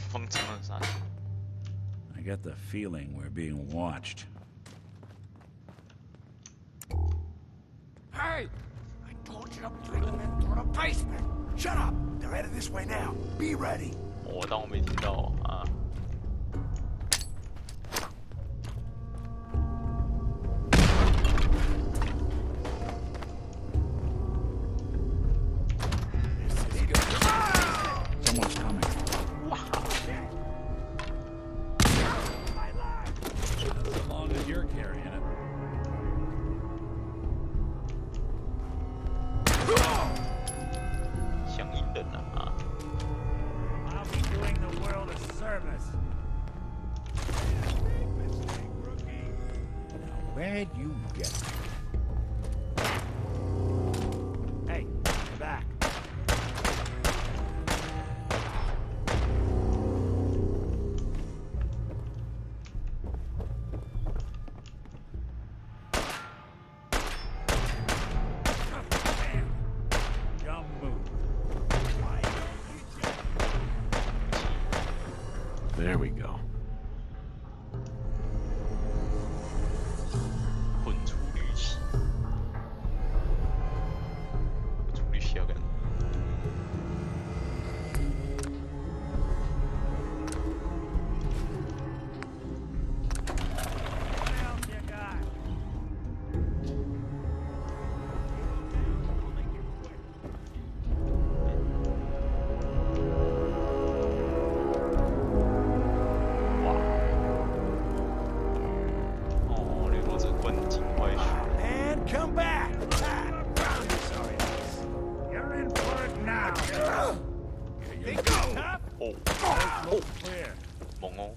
方丈的啥？ I get the feeling we're being watched. Hey! I told you to bring them in through the basement! Shut up! They're headed this way now. Be ready. 我当我没听到啊。Someone's coming. As long as you're carrying it. 响应人啊！ I'll be doing the world a service. Now, where'd you get it? Hey, back. Dumb move. There we go. 混处理器，处理器要干什么？ What else you got? And come back! Sorry. You're in for it now. They go! Clear. 猛哦！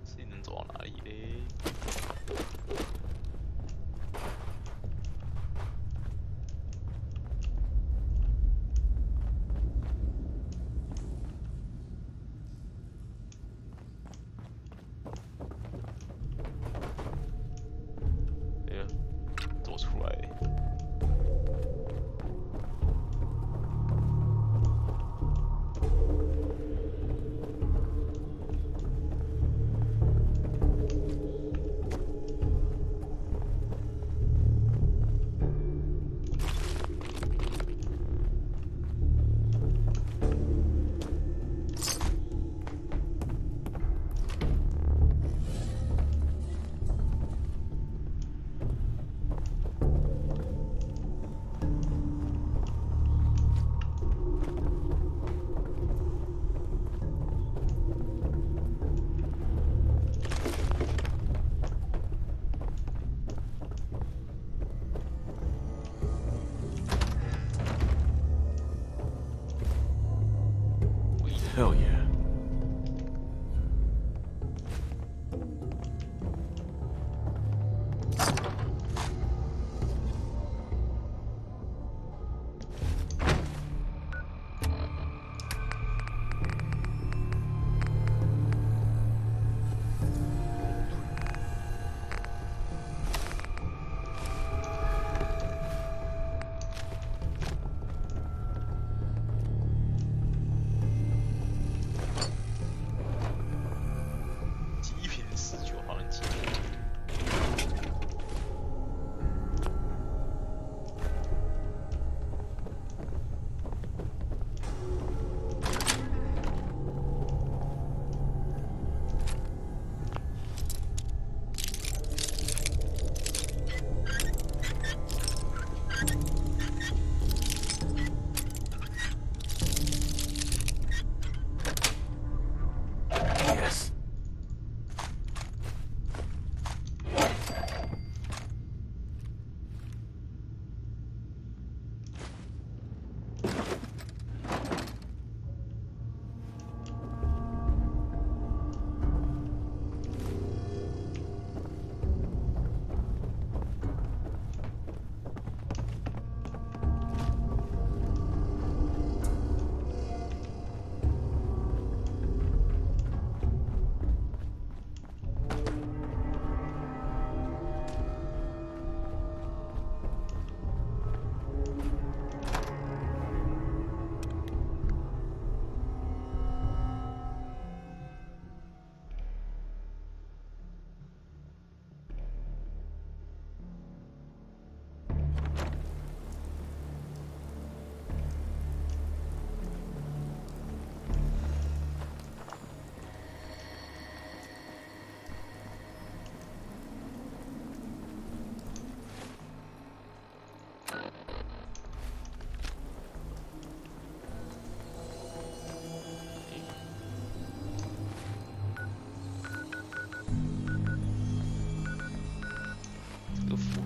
自己能走到哪里嘞？哎呀，走出来！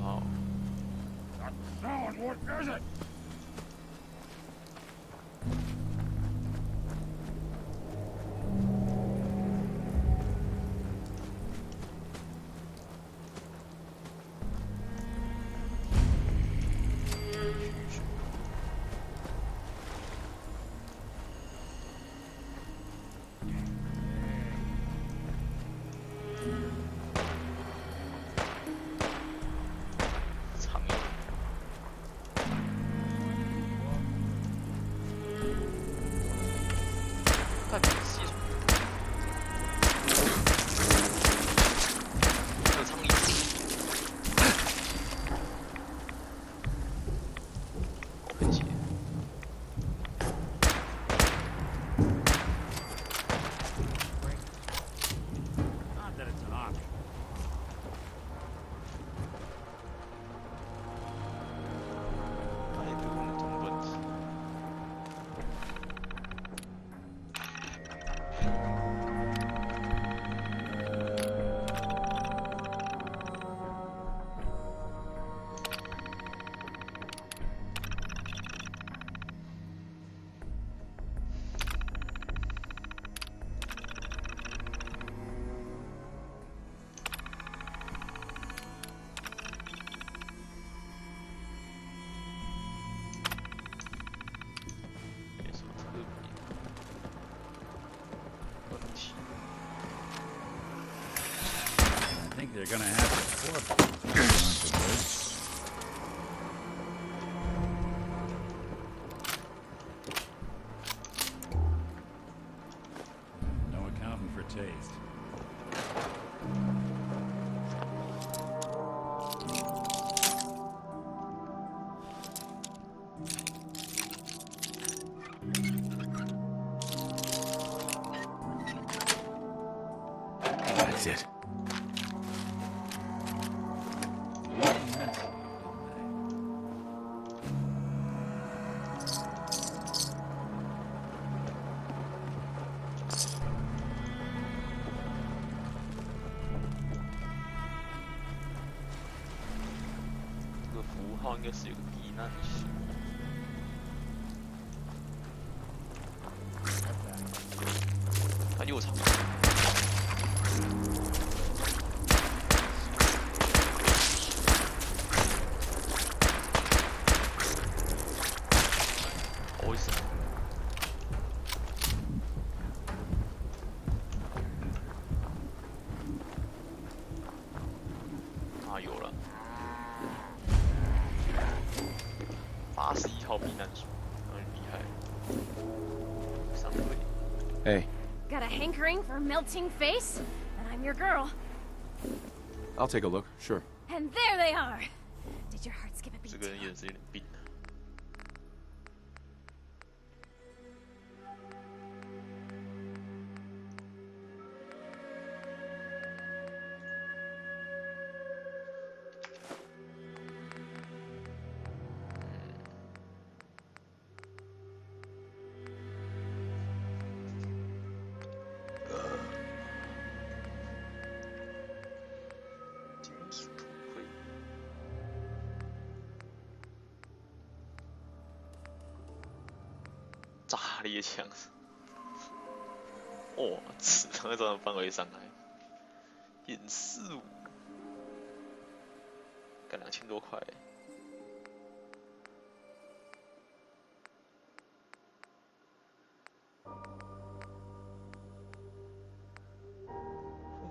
好， That sound, what is it? They're gonna have to flip. No accounting for taste. That's it.应该是有个避难所。他右场。为什么？啊，有了。 81号避难所，很厉害。上位。Hey. Got a hankering for melting face? And I'm your girl. I'll take a look, sure. And there they are. Did your heart skip a beat? 这个人也是有点病。炸裂枪，哦，子弹会造成范围伤害，演示武，干2000多块。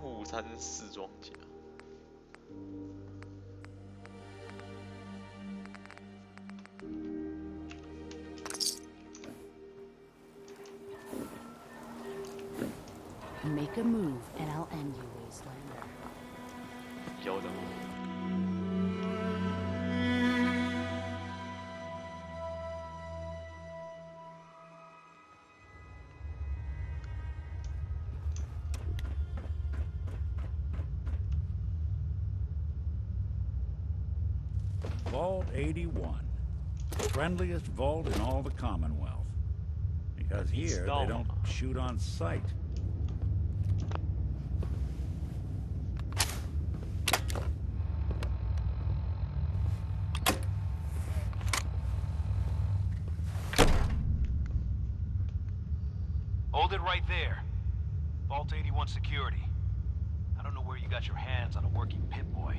534装甲。 Make a move, and I'll end you, Wastelander. 有的。Vault 81. Friendliest vault in all the Commonwealth. Because here, they don't shoot on sight. Hold it right there. Vault 81 security. I don't know where you got your hands on a working Pip-Boy,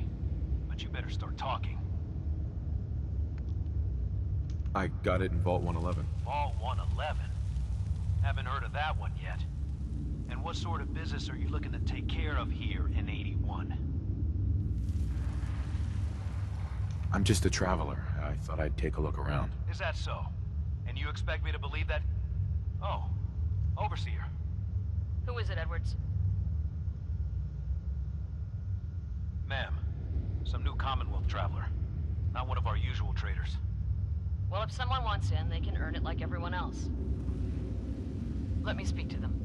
but you better start talking. I got it in Vault 111. Vault 111? Haven't heard of that one yet. And what sort of business are you looking to take care of here in 81? I'm just a traveler. I thought I'd take a look around. Is that so? And you expect me to believe that? Oh, Overseer. Who is it, Edwards? Ma'am, some new Commonwealth traveler. Not one of our usual traders. Well, if someone wants in, they can earn it like everyone else. Let me speak to them.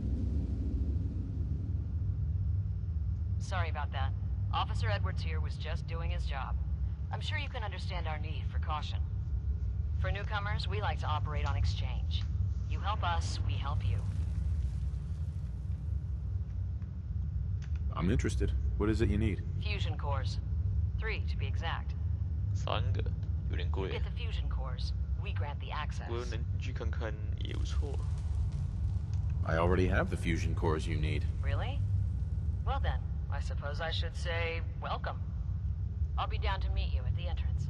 Sorry about that. Officer Edwards here was just doing his job. I'm sure you can understand our need for caution. For newcomers, we like to operate on exchange. You help us, we help you. I'm interested. What is it you need? Fusion cores. 3, to be exact. 3个有点 You 贵， get the fusion cores, we grant the access. 不过能去看看也不错。 I already have the fusion cores you need. Really? Well then, I suppose I should say welcome. I'll be down to meet you at the entrance.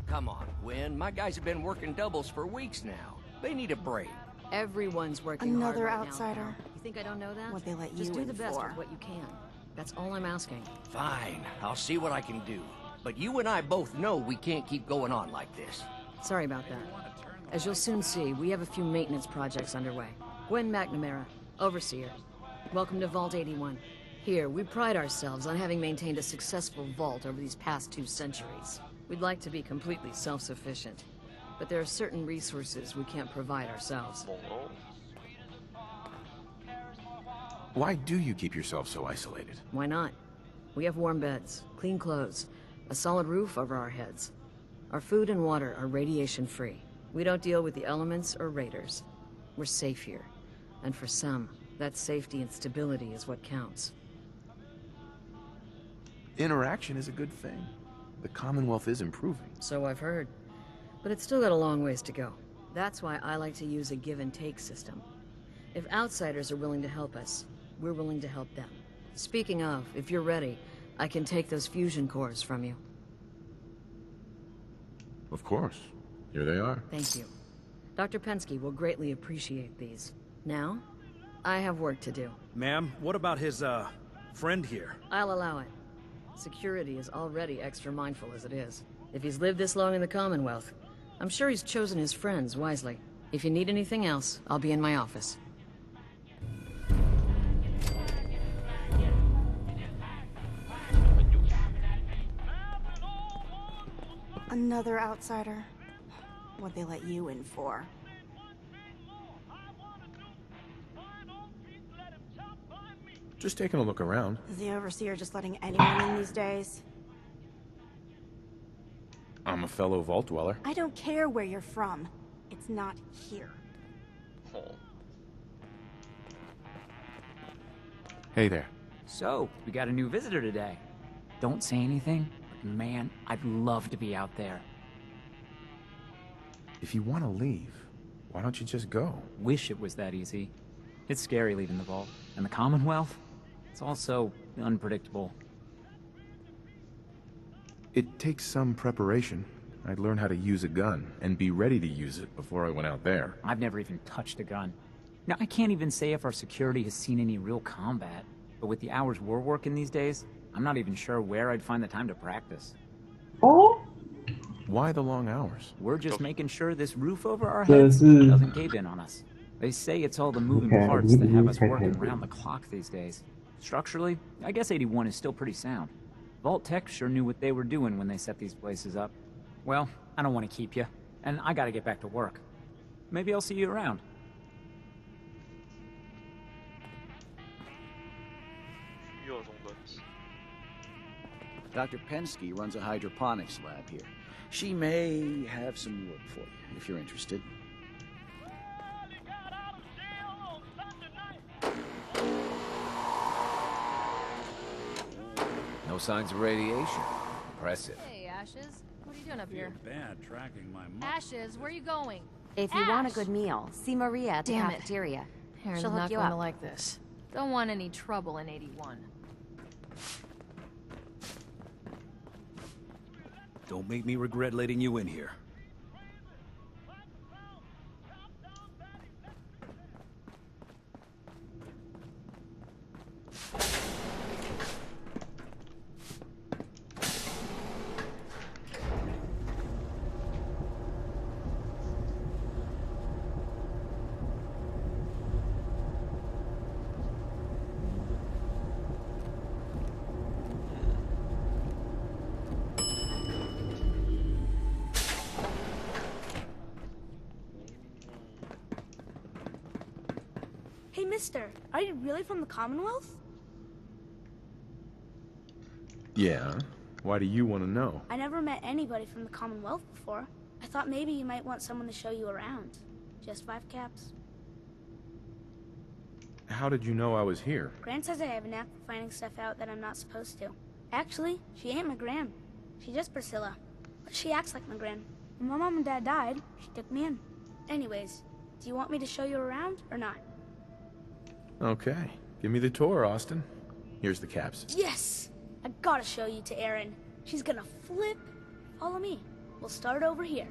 Come on, Gwen. My guys have been working doubles for weeks now. They need a break. Everyone's working Another hard right outsider. now. You think I don't know that? What'd they let Just you do in the best for? with what you can. That's all I'm asking. Fine, I'll see what I can do. But you and I both know we can't keep going on like this. Sorry about that. As you'll soon see, we have a few maintenance projects underway. Gwen McNamara, Overseer. Welcome to Vault 81. Here, we pride ourselves on having maintained a successful vault over these past 2 centuries. We'd like to be completely self-sufficient, but there are certain resources we can't provide ourselves. 猛哦， Why do you keep yourself so isolated? Why not? We have warm beds, clean clothes, a solid roof over our heads. Our food and water are radiation-free. We don't deal with the elements or raiders. We're safe here. And for some, that safety and stability is what counts. Interaction is a good thing. The Commonwealth is improving. So I've heard. But it's still got a long ways to go. That's why I like to use a give-and-take system. If outsiders are willing to help us, we're willing to help them. Speaking of, if you're ready, I can take those fusion cores from you. Of course. Here they are. Thank you. Dr. Pensky will greatly appreciate these. Now, I have work to do. Ma'am, what about his, friend here? I'll allow it. Security is already extra mindful as it is. If he's lived this long in the Commonwealth, I'm sure he's chosen his friends wisely. If you need anything else, I'll be in my office. Another outsider. What'd they let you in for? Just taking a look around. Is the Overseer just letting anyone in these days? I'm a fellow Vault Dweller. I don't care where you're from. It's not here. 哦， Hey there. So, we got a new visitor today. Don't say anything, but man, I'd love to be out there. If you want to leave, why don't you just go? Wish it was that easy. It's scary leaving the vault. And the Commonwealth? It's all so unpredictable. It takes some preparation. I'd learn how to use a gun and be ready to use it before I went out there. I've never even touched a gun. Now, I can't even say if our security has seen any real combat, but with the hours we're working these days, I'm not even sure where I'd find the time to practice. Why the long hours? We're just making sure this roof over our heads doesn't cave in on us. They say it's all the moving parts that have us working around the clock these days. Structurally, I guess 81 is still pretty sound. Vault Tech sure knew what they were doing when they set these places up. Well, I don't want to keep you, and I gotta get back to work. Maybe I'll see you around. 需要中断。Dr. Pensky runs a hydroponics lab here. She may have some work for you, if you're interested. No signs of radiation. Impressive. Hey, Ashes. What are you doing up here? Feel bad tracking my mom. Ashes, where are you going? If you want a good meal, see Maria at the Damn it. cafeteria. Aaron's She'll not hook you going up. to like this. Don't want any trouble in 81. Don't make me regret letting you in here. Hey, mister, are you really from the Commonwealth? Yeah? Why do you want to know? I never met anybody from the Commonwealth before. I thought maybe you might want someone to show you around. Just 5 caps. How did you know I was here? Gran says I have a knack for finding stuff out that I'm not supposed to. Actually, she ain't my Gran. She's just Priscilla. But she acts like my Gran. When my mom and dad died, she took me in. Anyways, do you want me to show you around or not? Okay. Give me the tour, Austin. Here's the caps. Yes! I gotta show you to Erin. She's gonna flip. Follow me. We'll start over here.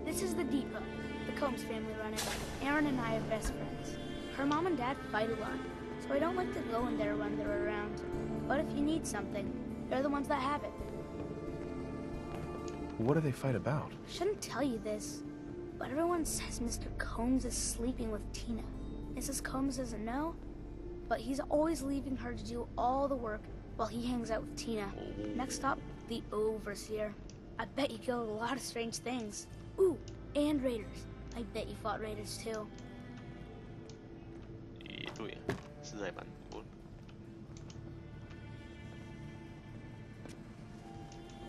This is the depot. The Combs family run it. Erin and I are best friends. Her mom and dad fight a lot, so I don't like to go in there when they're around. But if you need something, they're the ones that have it. What do they fight about? I shouldn't tell you this, but everyone says Mr. Combs is sleeping with Tina. Mrs. Combs doesn't know, but he's always leaving her to do all the work while he hangs out with Tina. Next up, the Overseer. I bet you killed a lot of strange things. Ooh, and raiders. I bet you fought raiders too. 也对啊，是还蛮多的。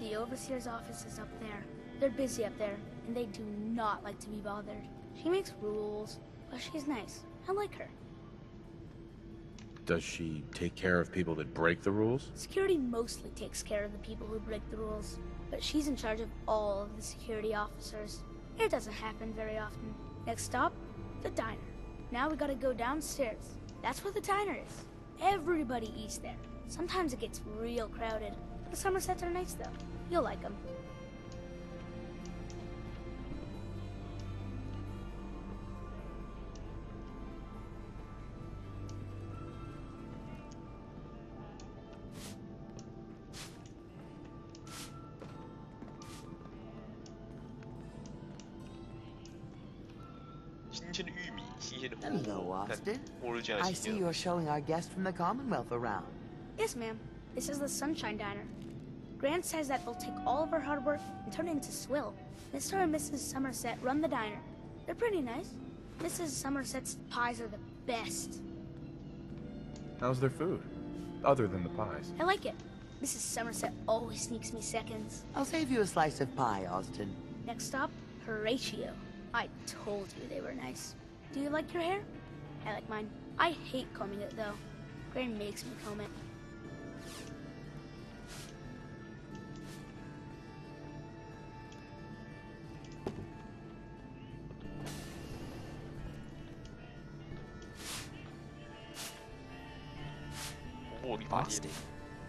The Overseer's office is up there. They're busy up there, and they do not like to be bothered. She makes rules, but she's nice. I like her. Does she take care of people that break the rules? Security mostly takes care of the people who break the rules, but she's in charge of all of the security officers. It doesn't happen very often. Next stop, the diner. Now we gotta go downstairs. That's where the diner is. Everybody eats there. Sometimes it gets real crowded. The Somersets are nice though. You'll like them. Hello, Austin. I see you're showing our guest from the Commonwealth around. Yes, ma'am. This is the Sunshine Diner. Grant says that they'll take all of our hard work and turn it into swill. Mr. and Mrs. Somerset run the diner. They're pretty nice. Mrs. Somerset's pies are the best. How's their food? Other than the pies. I like it. Mrs. Somerset always sneaks me seconds. I'll save you a slice of pie, Austin. Next stop, Horatio. I told you they were nice. Do you like your hair? I like mine. I hate combing it though. Gran makes me comb it. Austin,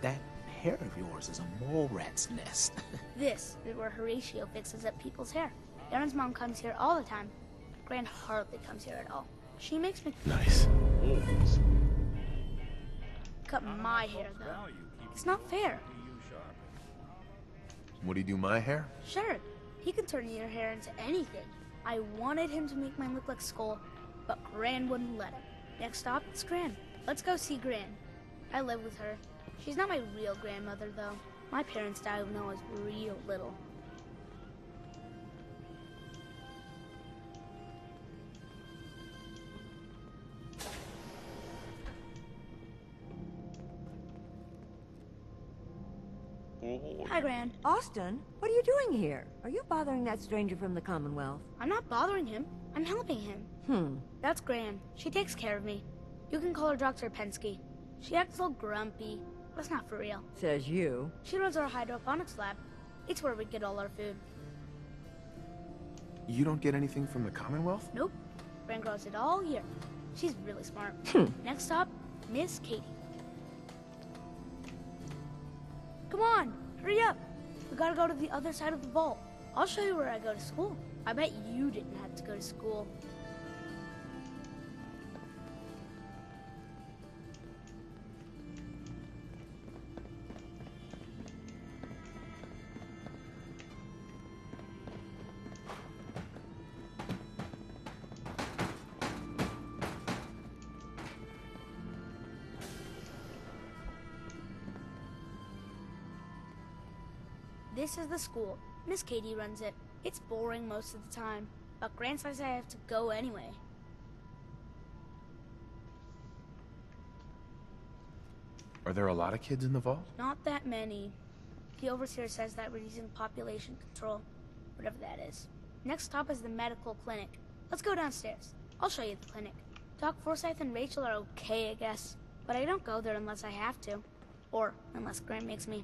that hair of yours is a mole rat's nest. This is where Horatio fixes up people's hair. Aaron's mom comes here all the time. Gran hardly comes here at all. She makes me... Nice. Cut my hair, though. It's not fair. Would he do my hair? Sure, he can turn your hair into anything. I wanted him to make mine look like Skull, but Gran wouldn't let him. Next stop, it's Gran. Let's go see Gran. I live with her. She's not my real grandmother, though. My parents died when I was real little. Hi, Gran. Austin, what are you doing here? Are you bothering that stranger from the Commonwealth? I'm not bothering him. I'm helping him. That's Gran. She takes care of me. You can call her Dr. Pensky. She acts all grumpy, but it's not for real. Says you. She runs our hydroponics lab. It's where we get all our food. You don't get anything from the Commonwealth? Nope. Gran grows it all year. She's really smart. Next stop, Miss Katie. Come on, hurry up. We gotta go to the other side of the vault. I'll show you where I go to school. I bet you didn't have to go to school. This is the school. Miss Katie runs it. It's boring most of the time, but Gran says I have to go anyway. Are there a lot of kids in the vault? Not that many. The overseer says that we're using population control, whatever that is. Next stop is the medical clinic. Let's go downstairs. I'll show you the clinic. Doc Forsyth and Rachel are okay, I guess, but I don't go there unless I have to, or unless Gran makes me.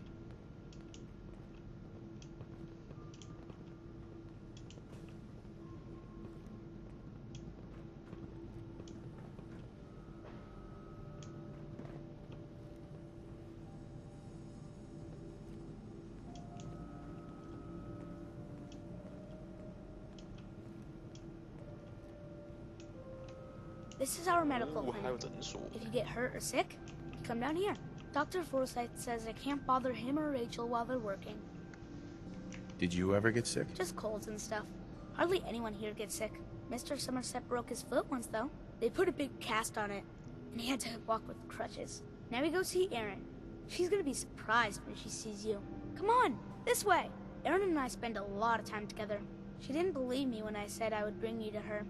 This is our medical clinic. If you get hurt or sick, you come down here. Dr. Forsyth says I can't bother him or Rachel while they're working. Did you ever get sick? Just colds and stuff. Hardly anyone here gets sick. Mr. Somerset broke his foot once, though. They put a big cast on it, and he had to walk with crutches. Now we go see Erin. She's gonna be surprised when she sees you. Come on, this way. Erin and I spend a lot of time together. She didn't believe me when I said I would bring you to her.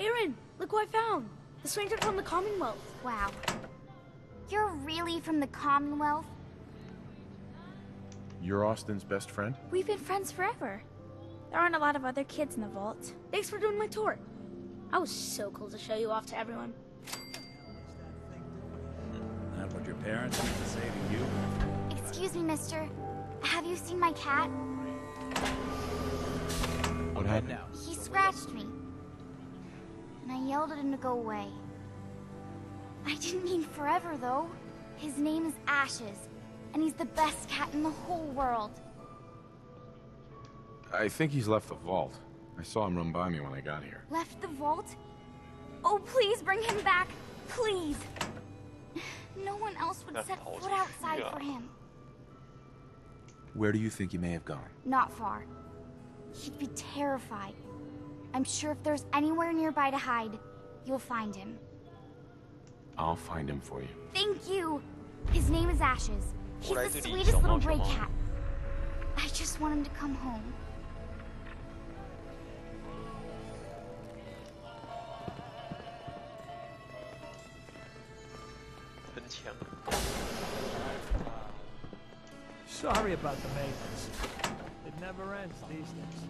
Erin, look who I found! The stranger from the Commonwealth. Wow. You're really from the Commonwealth? You're Austin's best friend? We've been friends forever. There aren't a lot of other kids in the vault. Thanks for doing my tour. I was so cool to show you off to everyone. That what your parents used to say to you? Excuse me, mister. Have you seen my cat? What happened? He scratched me. And I yelled at him to go away. I didn't mean forever, though. His name is Ashes, and he's the best cat in the whole world. I think he's left the vault. I saw him run by me when I got here. Left the vault? Oh, please bring him back. Please. No one else would set foot outside for him. Where do you think he may have gone? Not far. He'd be terrified. I'm sure if there's anywhere nearby to hide, you'll find him. I'll find him for you. Thank you. His name is Ashes. He's the sweetest little gray cat. I just want him to come home. Sorry about the maintenance. It never ends these days.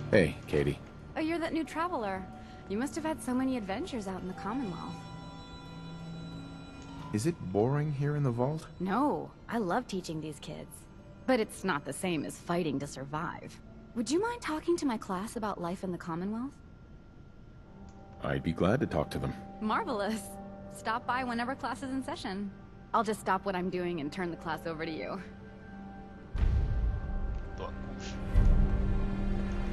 Hey, Katie. Oh, you're that new traveler. You must have had so many adventures out in the Commonwealth. Is it boring here in the vault? No, I love teaching these kids. But it's not the same as fighting to survive. Would you mind talking to my class about life in the Commonwealth? I'd be glad to talk to them. Marvelous. Stop by whenever class is in session. I'll just stop what I'm doing and turn the class over to you.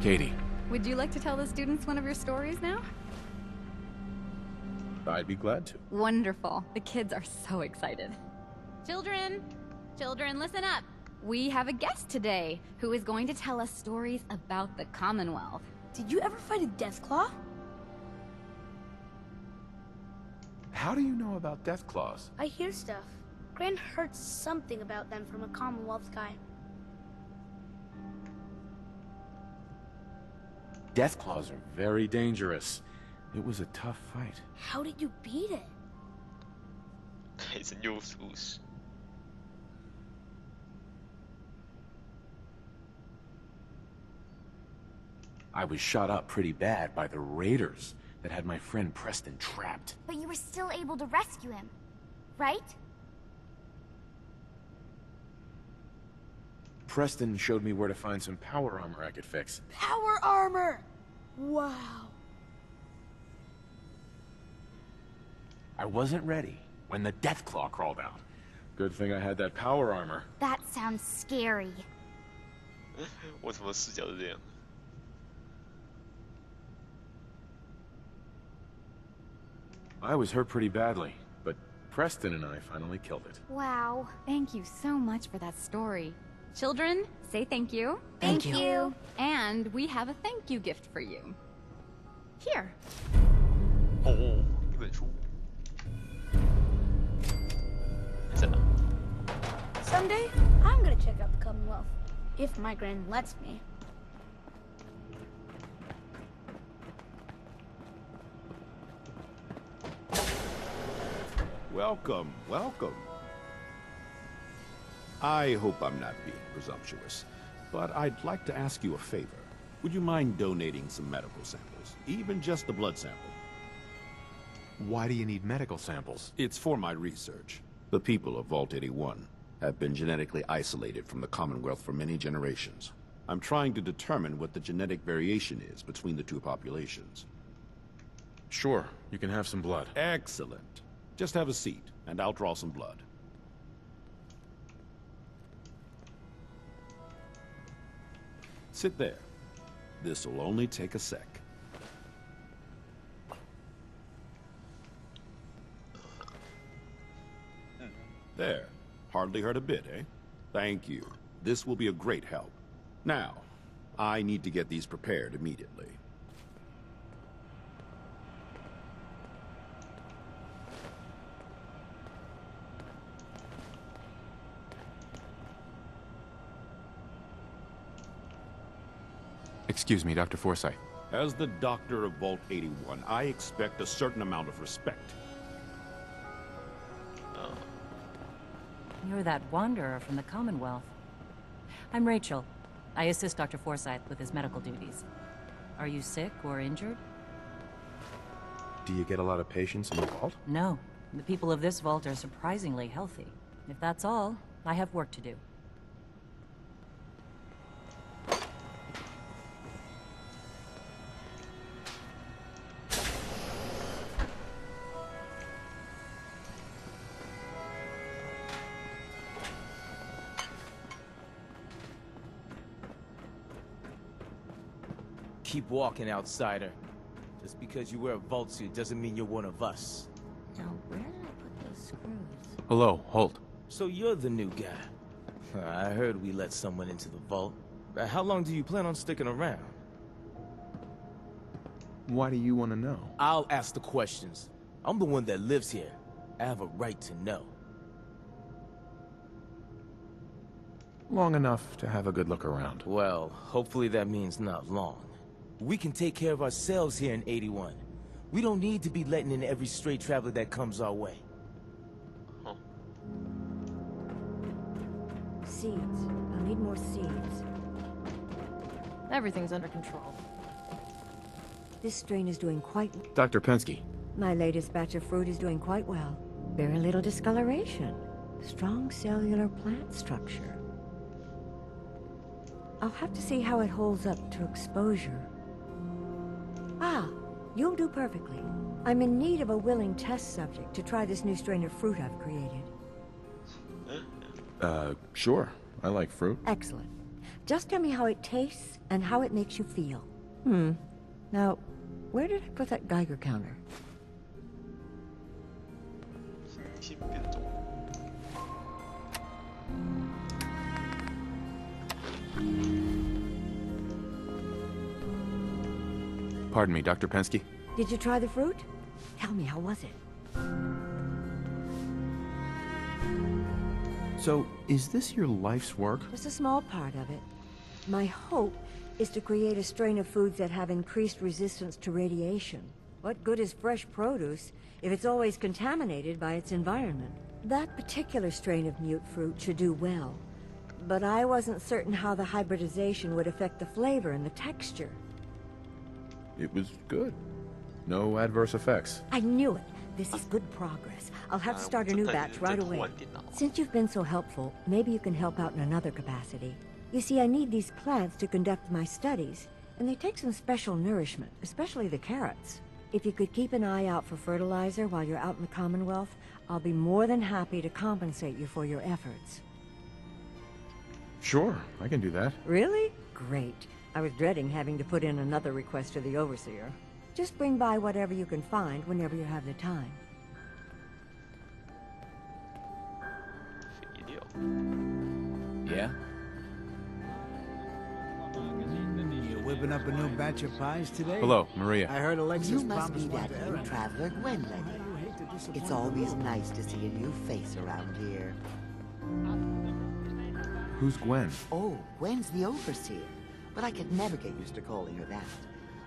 Katie. Would you like to tell the students one of your stories now? I'd be glad to. Wonderful. The kids are so excited. Children! Children, listen up! We have a guest today who is going to tell us stories about the Commonwealth. Did you ever fight a Deathclaw? How do you know about Deathclaws? I hear stuff. Gran heard something about them from a Commonwealth guy. Deathclaws are very dangerous. It was a tough fight. How did you beat it? I was shot up pretty bad by the raiders that had my friend Preston trapped. But you were still able to rescue him, right? Preston showed me where to find some power armor I could fix. Power armor! Wow. I wasn't ready when the Deathclaw crawled out. Good thing I had that power armor. That sounds scary. 为什么视角是这样？ I was hurt pretty badly, but Preston and I finally killed it. Wow. Thank you so much for that story. Children, say thank you. Thank you. And we have a thank you gift for you. Here. 哦，一本书。在哪？ Someday, I'm gonna check out the Commonwealth. If my Gran lets me. Welcome, welcome. I hope I'm not being presumptuous, but I'd like to ask you a favor. Would you mind donating some medical samples? Even just a blood sample. Why do you need medical samples? It's for my research. The people of Vault 81 have been genetically isolated from the Commonwealth for many generations. I'm trying to determine what the genetic variation is between the two populations. Sure, you can have some blood. Excellent. Just have a seat, and I'll draw some blood. Sit there. This'll only take a sec. There. Hardly hurt a bit, eh? Thank you. This will be a great help. Now, I need to get these prepared immediately. Excuse me, Dr. Forsyth. As the doctor of Vault 81, I expect a certain amount of respect. You're that wanderer from the Commonwealth. I'm Rachel. I assist Dr. Forsyth with his medical duties. Are you sick or injured? Do you get a lot of patients in the vault? No. The people of this vault are surprisingly healthy. If that's all, I have work to do. Keep walking, outsider. Just because you wear a vault suit doesn't mean you're one of us. Now, where did I put those screws? Hello, Holt. So you're the new guy. I heard we let someone into the vault. How long do you plan on sticking around? Why do you want to know? I'll ask the questions. I'm the one that lives here. I have a right to know. Long enough to have a good look around. Well, hopefully that means not long. We can take care of ourselves here in 81. We don't need to be letting in every stray traveler that comes our way. Seeds. I'll need more seeds. Everything's under control. This strain is doing quite... Dr. Pensky. My latest batch of fruit is doing quite well. Very little discoloration. Strong cellular plant structure. I'll have to see how it holds up to exposure. Ah, you'll do perfectly. I'm in need of a willing test subject to try this new strain of fruit I've created. Sure. I like fruit. Excellent. Just tell me how it tastes and how it makes you feel. Now, where did I put that Geiger counter? Pardon me, Dr. Pensky? Did you try the fruit? Tell me, how was it? So, is this your life's work? Just a small part of it. My hope is to create a strain of foods that have increased resistance to radiation. What good is fresh produce if it's always contaminated by its environment? That particular strain of mute fruit should do well, but I wasn't certain how the hybridization would affect the flavor and the texture. It was good. No adverse effects. I knew it. This is good progress. I'll have to start a new batch right away. Since you've been so helpful, maybe you can help out in another capacity. You see, I need these plants to conduct my studies, and they take some special nourishment, especially the carrots. If you could keep an eye out for fertilizer while you're out in the Commonwealth, I'll be more than happy to compensate you for your efforts. Sure, I can do that. Really? Great. I was dreading having to put in another request to the Overseer. Just bring by whatever you can find whenever you have the time. Yeah? You whipping up a new batch of pies today? Hello, Maria. I heard Alexis You must promised be one that to new Erin. traveler, Gwen lady. It's always nice to see a new face around here. Who's Gwen? Oh, Gwen's the Overseer, but I could never get used to calling her that.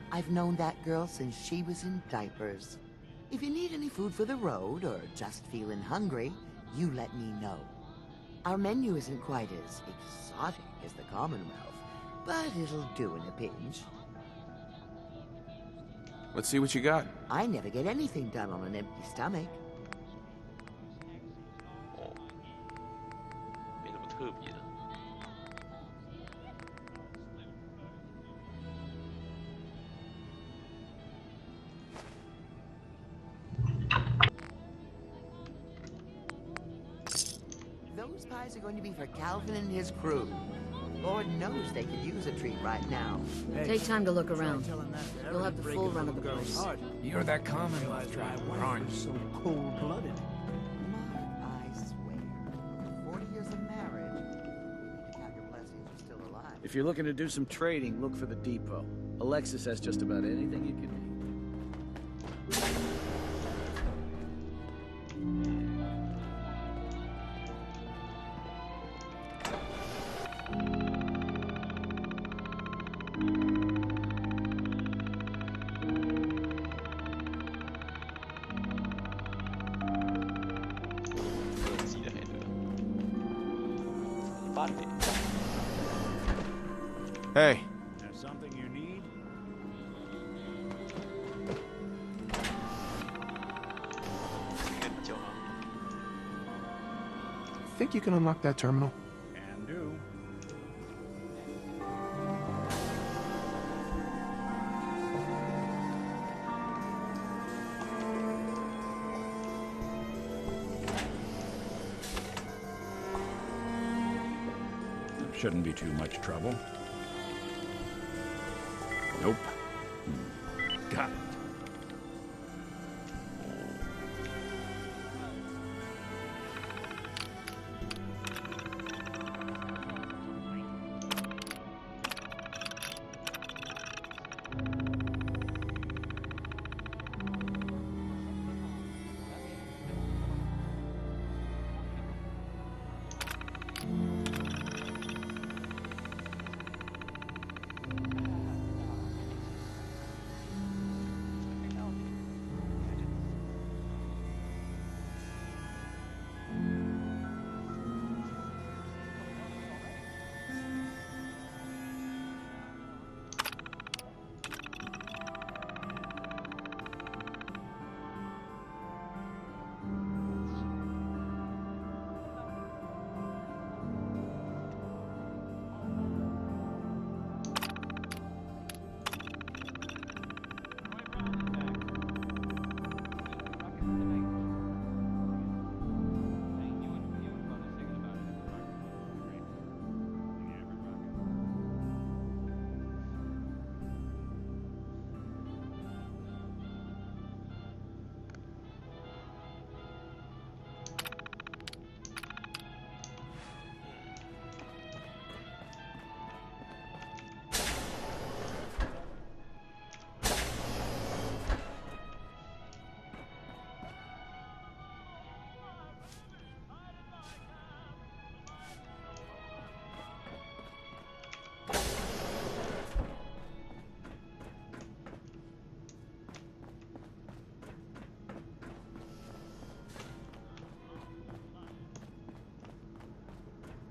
I've known that girl since she was in diapers. If you need any food for the road, or just feeling hungry, you let me know. Our menu isn't quite as exotic as the Commonwealth, but it'll do in a pinch. Let's see what you got. I never get anything done on an empty stomach. 没什么特别的。Those pies are going to be for Calvin and his crew. Lord knows they could use a treat right now. Take time to look around. You'll have the full run of the place. You're that Commonwealth driver, aren't you? So cold-blooded. I swear, 40 years of marriage, you can have your blessings you're still alive. If you're looking to do some trading, look for the depot. Alexis has just about anything you could need. Hey. There's something you need? Think you can unlock that terminal? Can do. Shouldn't be too much trouble. Nope. Got it.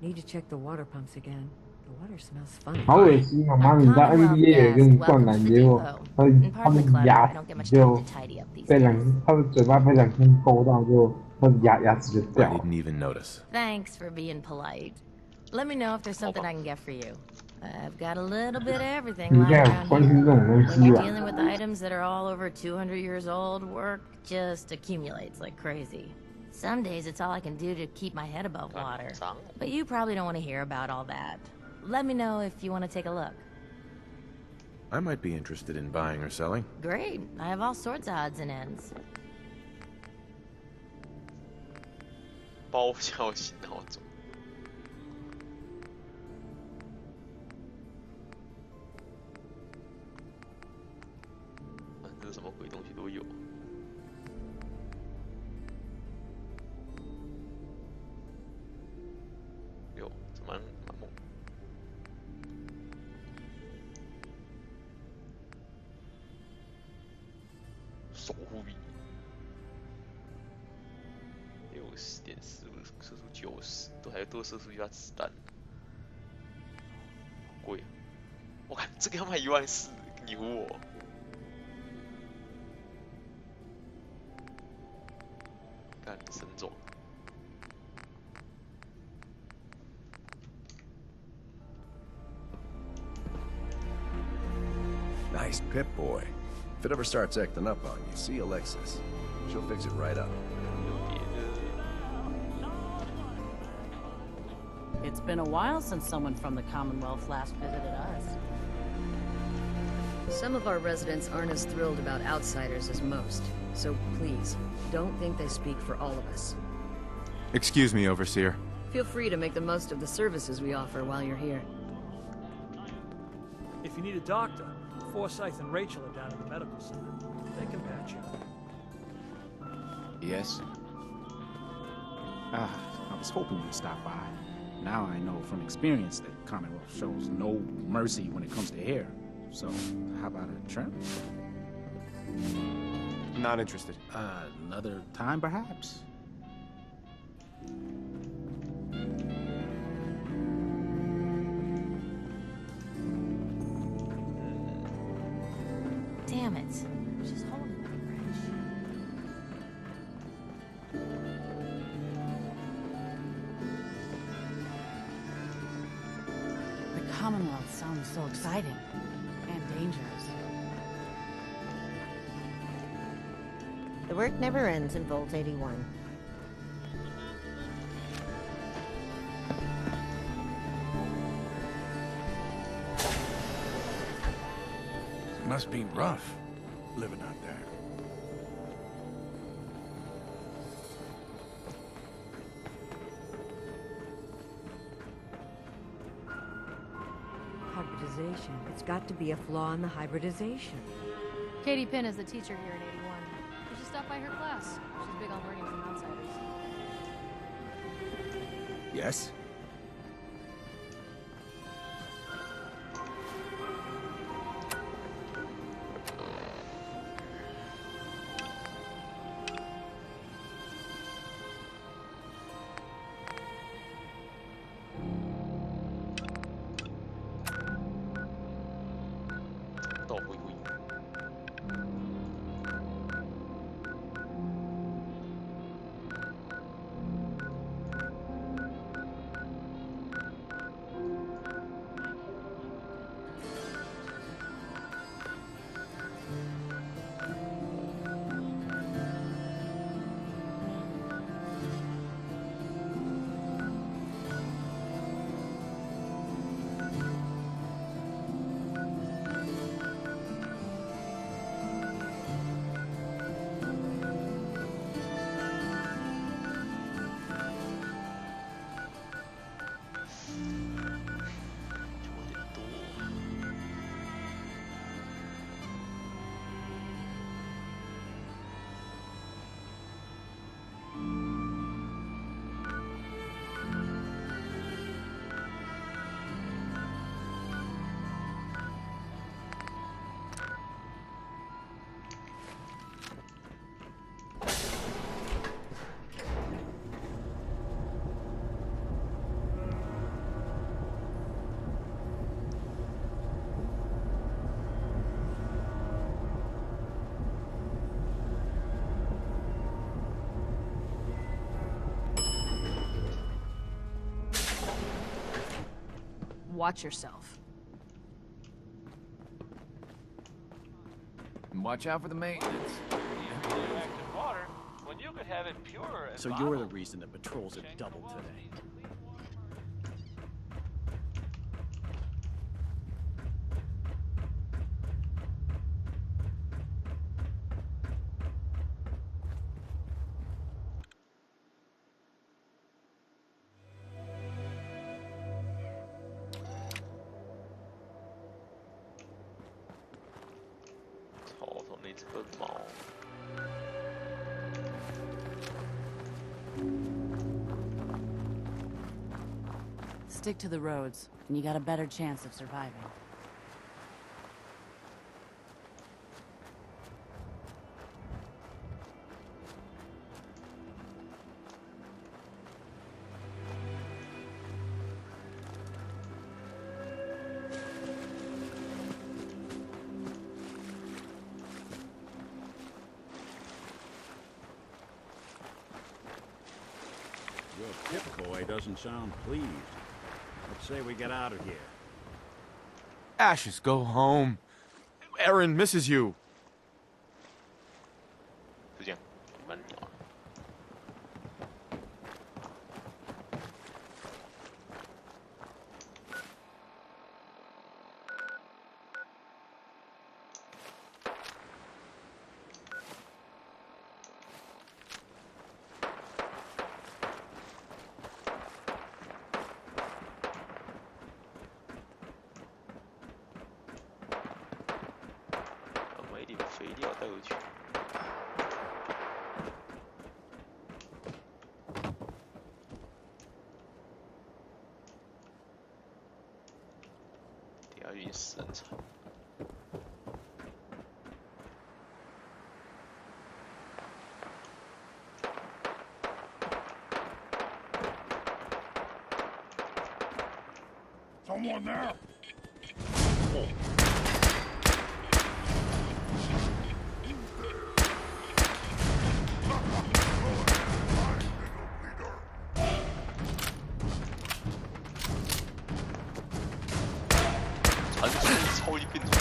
Need to check the water pumps again. The water smells funny. 好恶心哦！妈，你在 NBA 也跟你灌篮，结果他的牙齿就被他的嘴巴被两根勾到，就他的牙齿就掉了。I didn't even notice. Thanks for being polite. Let me know if there's something I can get for you. I've got a little bit of everything lying around here. When you're dealing with items that are all over 200 years old, work just accumulates like crazy. Some days it's all I can do to keep my head above water. But you probably don't want to hear about all that. Let me know if you want to take a look. I might be interested in buying or selling. Great. I have all sorts of odds and ends. 包效型闹钟。反正什么鬼东西都有。哟，这蛮猛。守护笔，60.45射出90，都还多射出一发子弹，好贵啊！我看这个要卖14000，牛我！干神种。Nice Pip-Boy. If it ever starts acting up on you, see Alexis. She'll fix it right up. It's been a while since someone from the Commonwealth last visited us. Some of our residents aren't as thrilled about outsiders as most, so please, don't think they speak for all of us. Excuse me, Overseer. Feel free to make the most of the services we offer while you're here. If you need a doctor, Forsyth and Rachel are down at the medical center. They can patch you. Yes? I was hoping you'd stop by. Now I know from experience that Commonwealth shows no mercy when it comes to hair. So, how about a trim? Not interested. Another time, perhaps? Damn it. She's holding the wrench. The Commonwealth sounds so exciting and dangerous. The work never ends in Vault 81. Must be rough, living out there. Hybridization. It's got to be a flaw in the hybridization. Katie Pinn is the teacher here in 81. You should stop by her class. She's big on learning from outsiders. Yes? watch yourself. And watch out for the maintenance. Reactive water, when you could have it pure and So you're the reason the patrols are doubled today. Stick to the roads, and you got a better chance of surviving. Your pip boy doesn't sound pleased. Let's say we get out of here. Ashes, go home. Aaron misses you. 就这样，蛮鸟。买一点肥料带回去。等下运死人草。Someone there! 传说超一变种。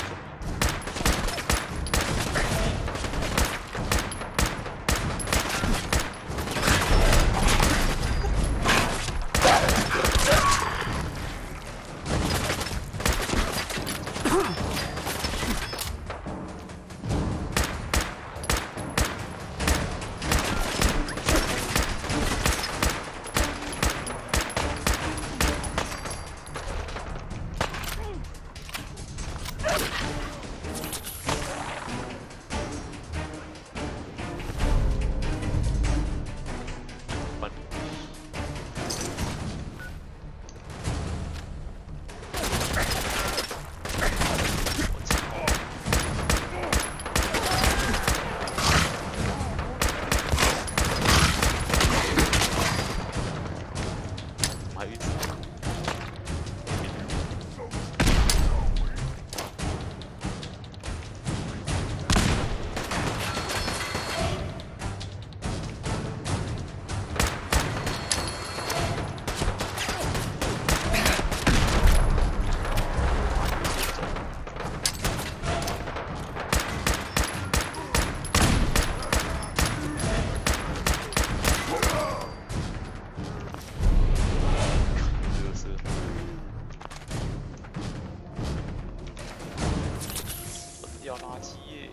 掉垃圾耶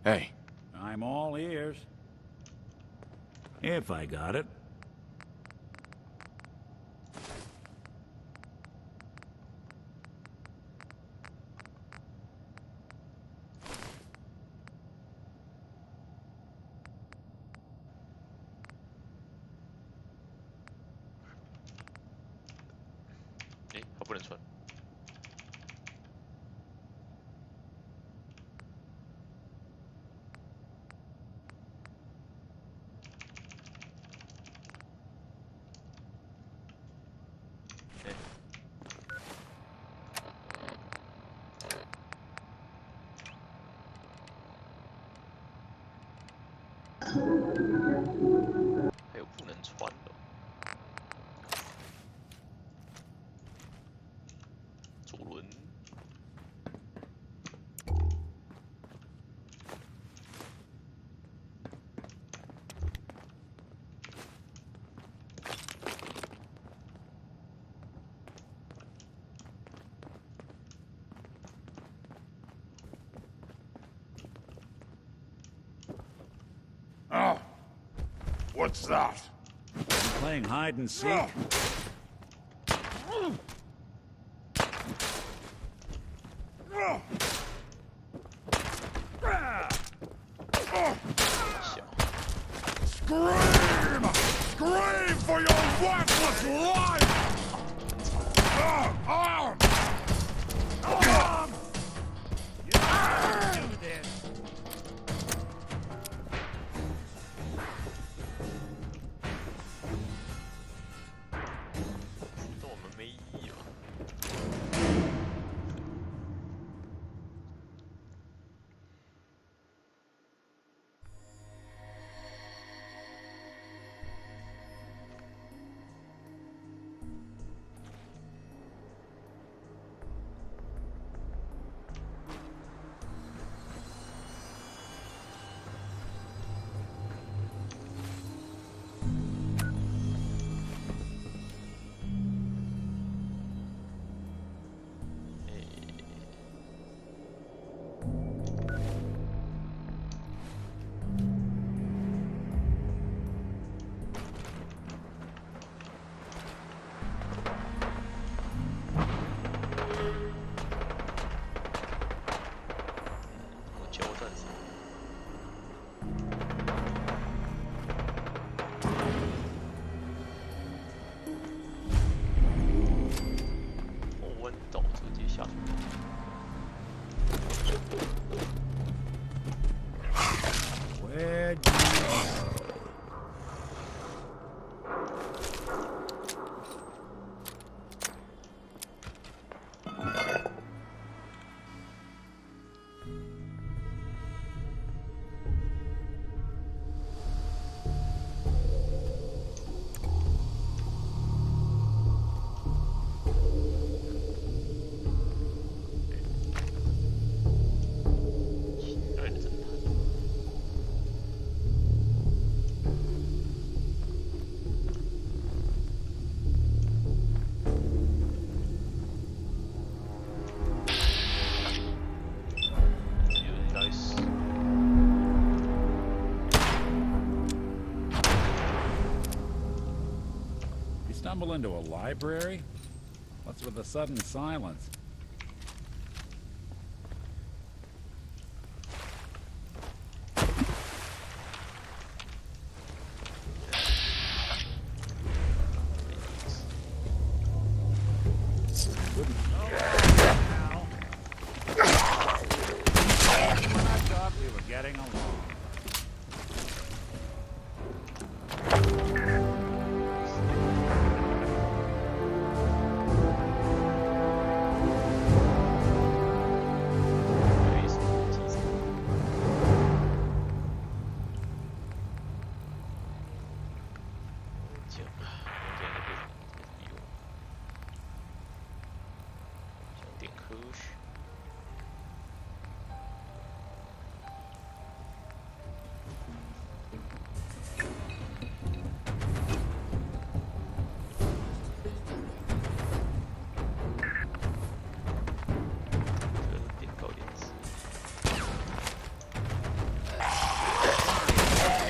！Hey. I'm all ears. If I got it.不能穿。还有不能穿的。左轮。Oh, what's that? Playing hide and seek? Scream! Scream for your worthless life! You did. 这我们没意义了。交战什么？我弯道直接下去。Where'd stumble into a library? What's with the sudden silence? I thought we were getting along.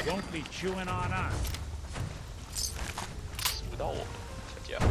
Won't be chewing on us. 吃不到我，小家伙。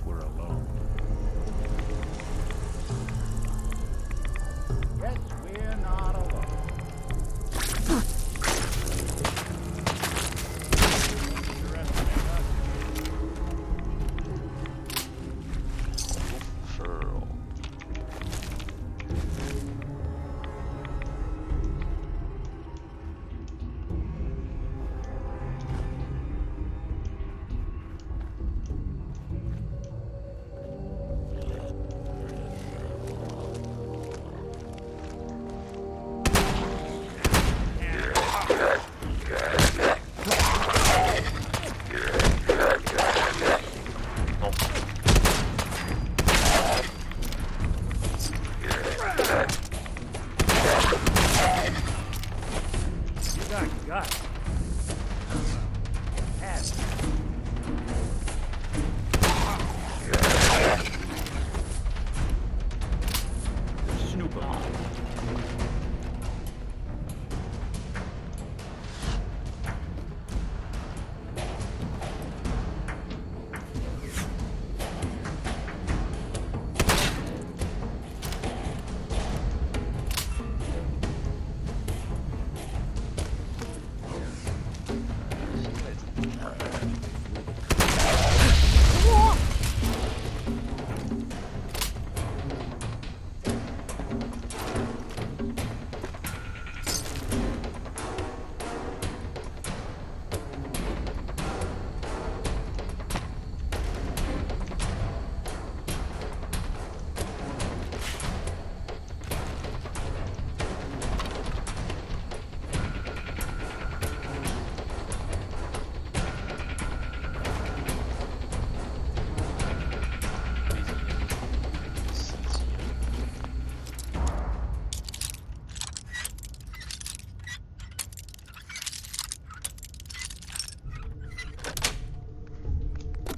we're alone. Yes, we're not alone.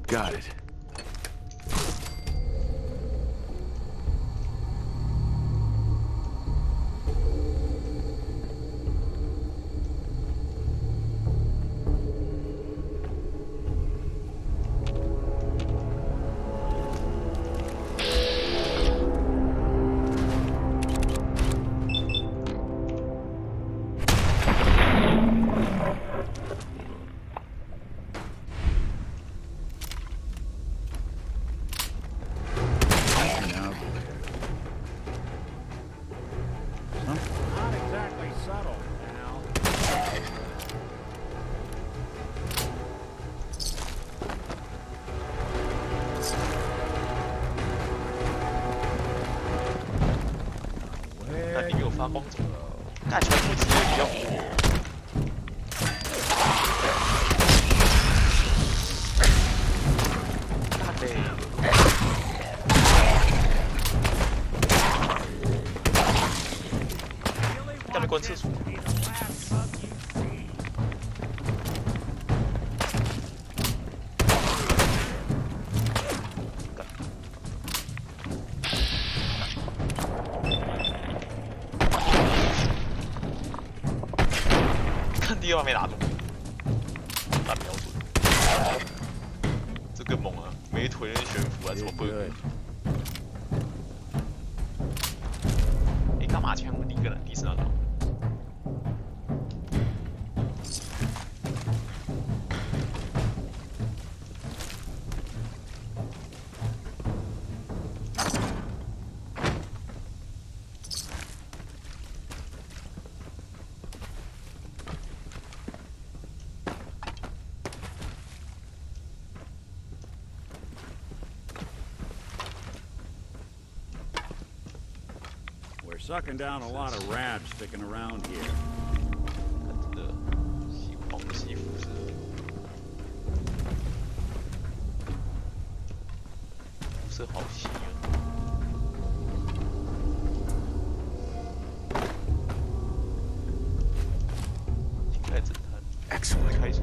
Got it. Not exactly subtle, pal. 那你给我发光怎么了？干全部直接比较火。干呗。下面关厕所。第一把没打中，打瞄准，这更猛啊！没腿人悬浮啊，超笨！你干嘛枪？第一个人，第四那种。Sucking down a lot of rats sticking around here. 看这个黄西服饰，肤色好细啊！应该侦探 ，Excellent 开始。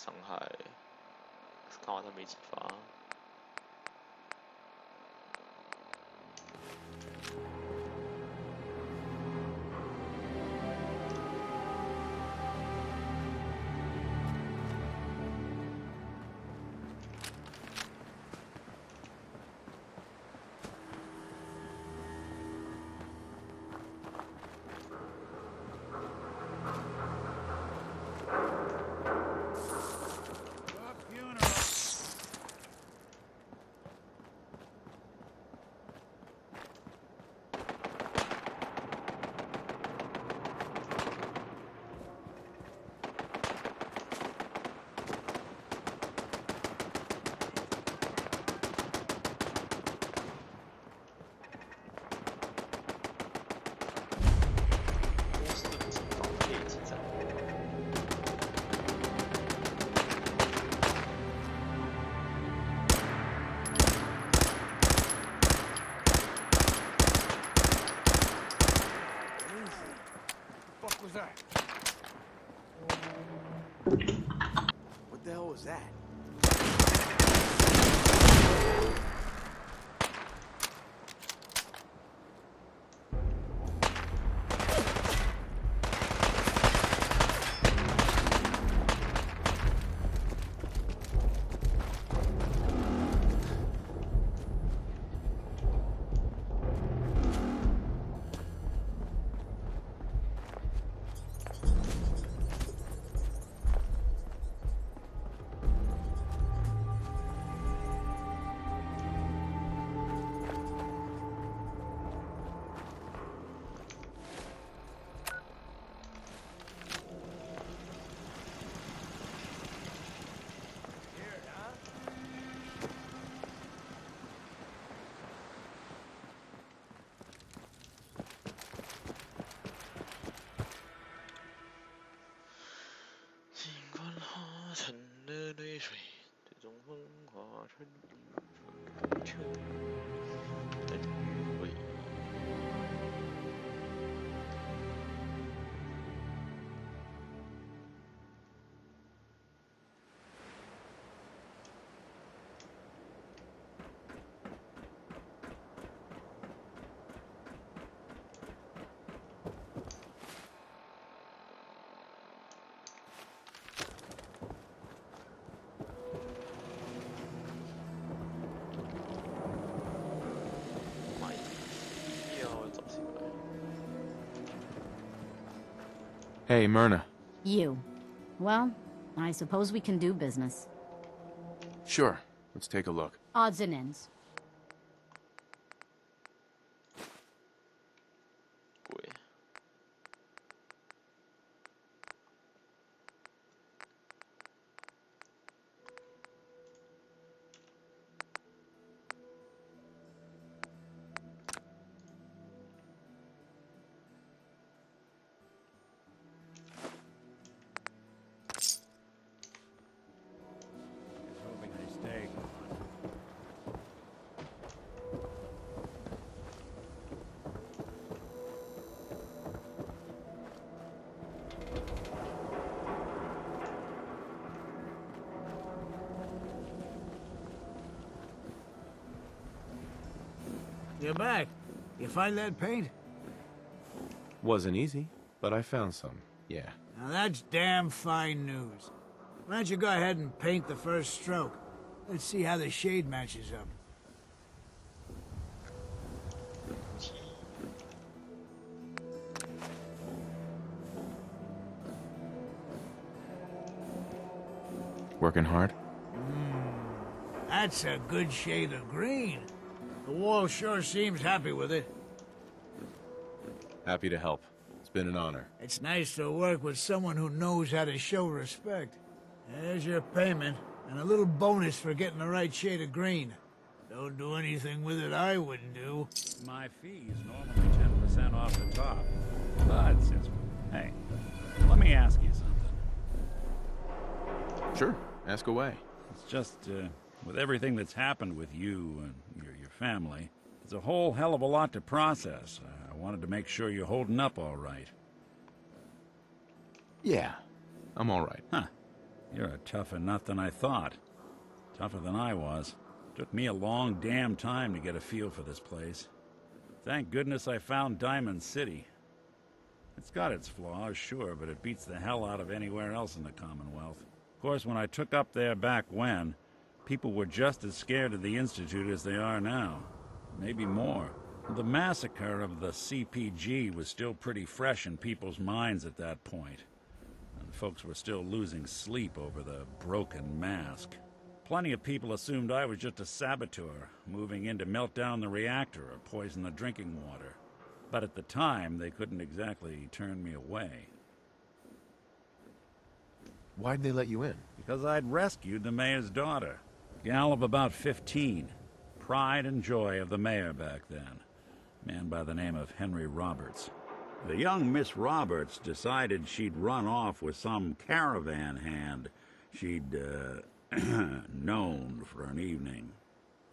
伤害，看完他没几发。What the hell was that? Hey, Myrna. You. Well, I suppose we can do business. Sure. Let's take a look. Odds and ends. You're back. You find that paint? Wasn't easy, but I found some, yeah. Now that's damn fine news. Why don't you go ahead and paint the first stroke? Let's see how the shade matches up. Working hard? That's a good shade of green. The wall sure seems happy with it. Happy to help. It's been an honor. It's nice to work with someone who knows how to show respect. There's your payment, and a little bonus for getting the right shade of green. Don't do anything with it I wouldn't do. My fee is normally 10% off the top. But since... Hey, let me ask you something. Sure. Ask away. It's just, with everything that's happened with you and your family, there's a whole hell of a lot to process. I wanted to make sure you're holding up all right. Yeah, I'm all right. Huh. You're a tougher nut than I thought. Tougher than I was. Took me a long damn time to get a feel for this place. Thank goodness I found Diamond City. It's got its flaws, sure, but it beats the hell out of anywhere else in the Commonwealth. Of course, when I took up there back when, people were just as scared of the Institute as they are now. Maybe more. The massacre of the CPG was still pretty fresh in people's minds at that point. And folks were still losing sleep over the broken mask. Plenty of people assumed I was just a saboteur, moving in to melt down the reactor or poison the drinking water. But at the time, they couldn't exactly turn me away. Why'd they let you in? Because I'd rescued the mayor's daughter. Gal of about 15. Pride and joy of the mayor back then. Man by the name of Henry Roberts. The young Miss Roberts decided she'd run off with some caravan hand she'd, known for an evening.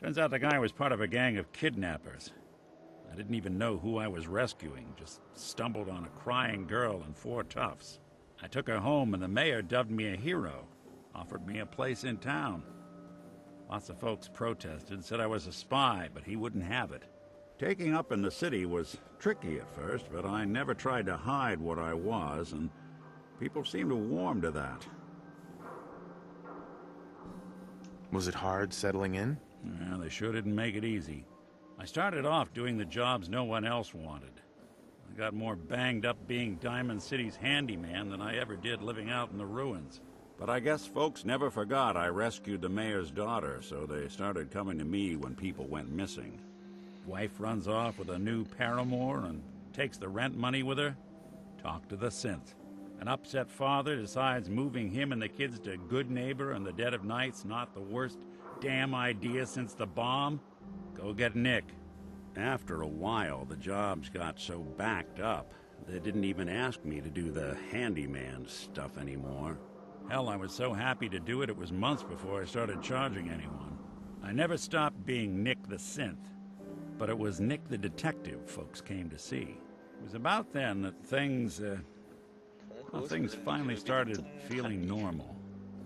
Turns out the guy was part of a gang of kidnappers. I didn't even know who I was rescuing, just stumbled on a crying girl and 4 toughs. I took her home and the mayor dubbed me a hero, offered me a place in town. Lots of folks protested, said I was a spy, but he wouldn't have it. Taking up in the city was tricky at first, but I never tried to hide what I was, and people seemed to warm to that. Was it hard settling in? Yeah, they sure didn't make it easy. I started off doing the jobs no one else wanted. I got more banged up being Diamond City's handyman than I ever did living out in the ruins. But I guess folks never forgot I rescued the mayor's daughter, so they started coming to me when people went missing. Wife runs off with a new paramour and takes the rent money with her. Talk to the synth. An upset father decides moving him and the kids to Good Neighbor in the dead of night's not the worst damn idea since the bomb. Go get Nick. After a while, the jobs got so backed up, they didn't even ask me to do the handyman stuff anymore. Hell, I was so happy to do it, it was months before I started charging anyone. I never stopped being Nick the Synth, but it was Nick the Detective folks came to see. It was about then that things finally started feeling normal.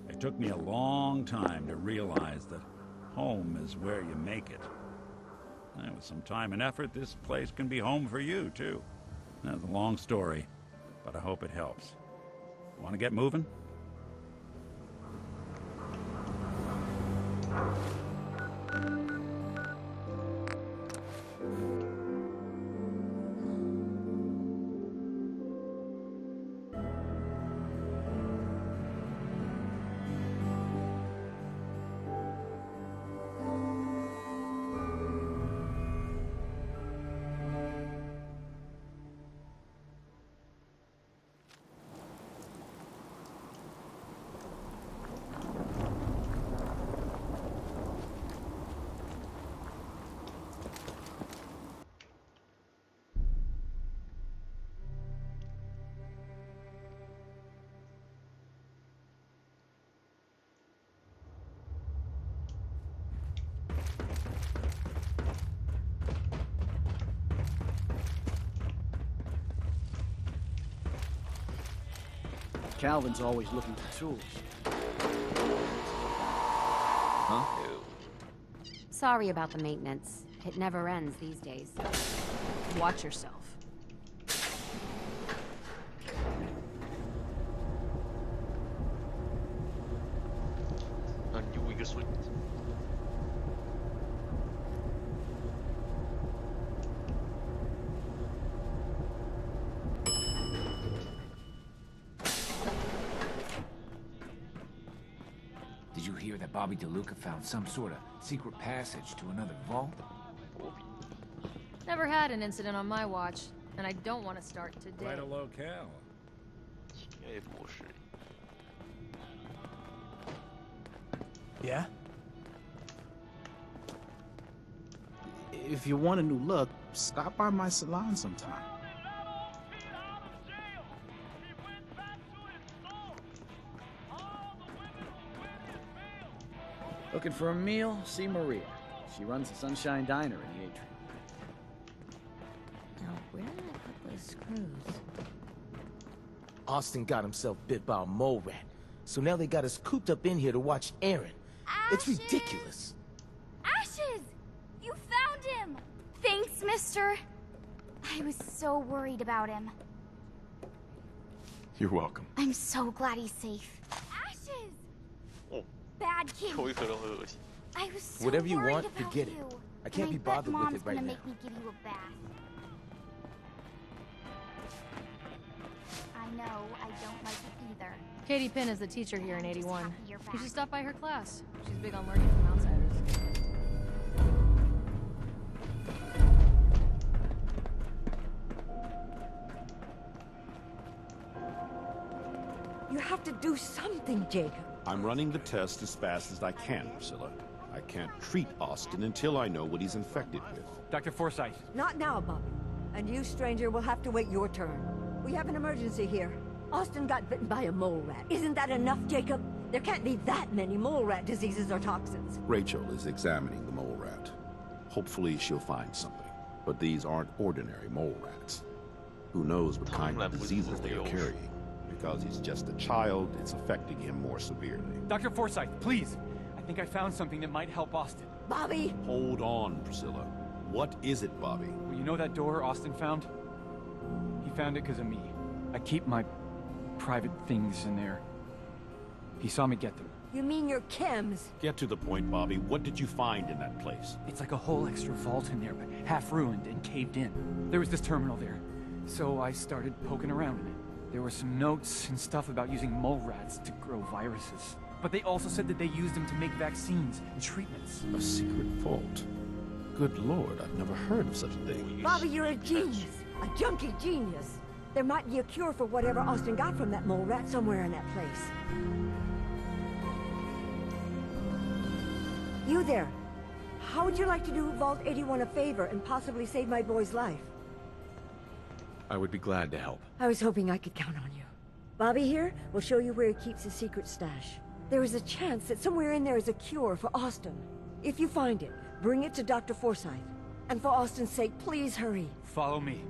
It took me a long time to realize that home is where you make it. And with some time and effort, this place can be home for you, too. That's a long story, but I hope it helps. Want to get moving? Calvin's always looking for tools. Huh? Sorry about the maintenance. It never ends these days. Watch yourself. Did you hear that Bobby DeLuca found some sort of secret passage to another vault? Never had an incident on my watch, and I don't want to start today. Quite a locale. Yeah? If you want a new look, stop by my salon sometime. Looking for a meal? See Maria. She runs the Sunshine Diner in the atrium. Now, where did I put those screws? Austin got himself bit by a mole rat. So now they got us cooped up in here to watch Aaron. It's ridiculous. Ashes! You found him! Thanks, mister. I was so worried about him. You're welcome. I'm so glad he's safe. Ashes! Oh. Bad kid. I was so Whatever you worried want, about forget it. you. I can't And be bothered with Mom's it right gonna now. make me give you a bath. I know, I don't like it either. Katie Pinn is the teacher here in I'm just 81. happy you're You back. should stop by her class. She's big on learning from outsiders. You have to do something, Jacob. I'm running the test as fast as I can, Priscilla. I can't treat Austin until I know what he's infected with. Dr. Forsyth. Not now, Bobby. And you, stranger, will have to wait your turn. We have an emergency here. Austin got bitten by a mole rat. Isn't that enough, Jacob? There can't be that many mole rat diseases or toxins. Rachel is examining the mole rat. Hopefully she'll find something. But these aren't ordinary mole rats. Who knows what kind of diseases they are carrying? Because he's just a child, it's affecting him more severely. Dr. Forsyth, please. I think I found something that might help Austin. Bobby! Hold on, Priscilla. What is it, Bobby? Well, you know that door Austin found? He found it because of me. I keep my private things in there. He saw me get them. You mean your chems? Get to the point, Bobby. What did you find in that place? It's like a whole extra vault in there, but half ruined and caved in. There was this terminal there, so I started poking around in it. There were some notes and stuff about using mole rats to grow viruses. But they also said that they used them to make vaccines and treatments. A secret vault? Good Lord, I've never heard of such a thing. Bobby, you're a genius. A junkie genius. There might be a cure for whatever Austin got from that mole rat somewhere in that place. You there. How would you like to do Vault 81 a favor and possibly save my boy's life? I would be glad to help. I was hoping I could count on you. Bobby here will show you where he keeps his secret stash. There is a chance that somewhere in there is a cure for Austin. If you find it, bring it to Dr. Forsyth. And for Austin's sake, please hurry. Follow me.